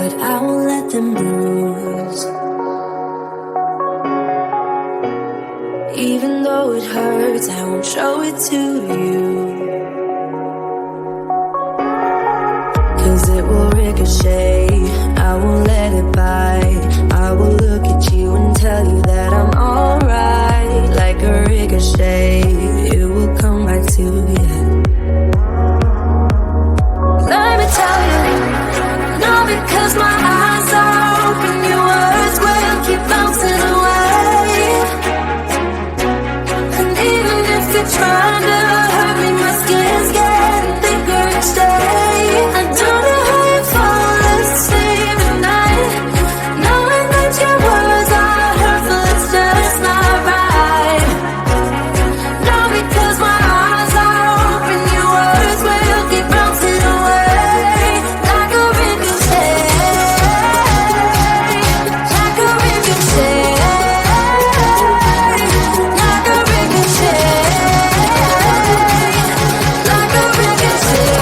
but I won't let them bruise. Even though it hurts, I won't show it to you. 'Cause it will ricochet, I won't let it bite. I will look at you and tell you that I'm alright. Like a ricochet, it will come back to you. Let me tell you, no, because my eyes are open, your words will keep bouncing away. And even if you're trying to hurt me, my skin's getting thicker each day. I don't know how you fall asleep at night, knowing that your words are hurtful, it's just not right. No, because my eyes are open, your words will keep bouncing away. Like a ricochet, like a ricochet, like a ricochet, like a ricochet.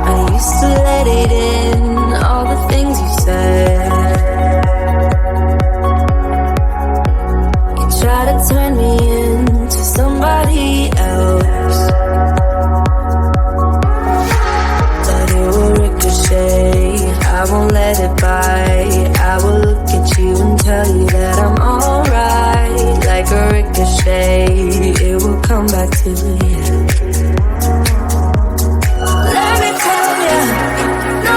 I used to let it in, all the things you said. You try to turn me into somebody else, but it will ricochet, I won't let it bite. I will look at you and tell you that I'm alright. Like a ricochet, it will come back to you. Let me tell you, no,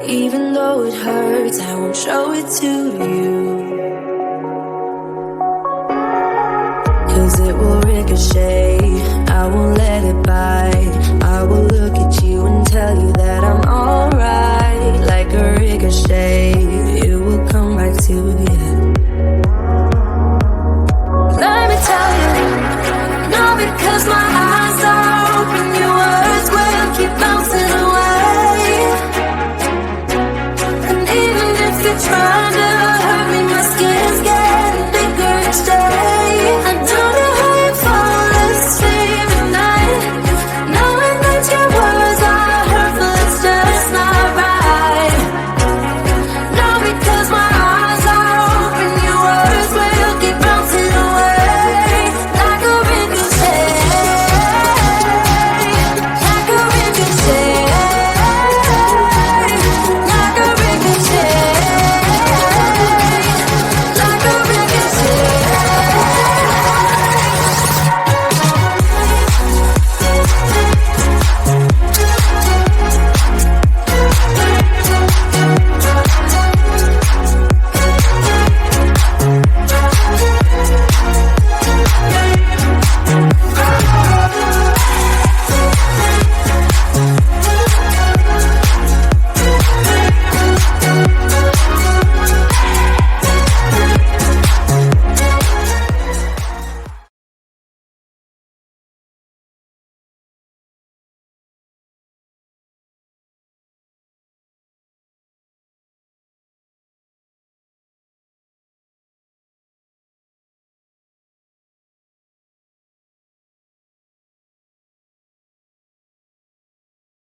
Even though it hurts, I won't show it to you. 'Cause it will ricochet, I won't let it bite. I will look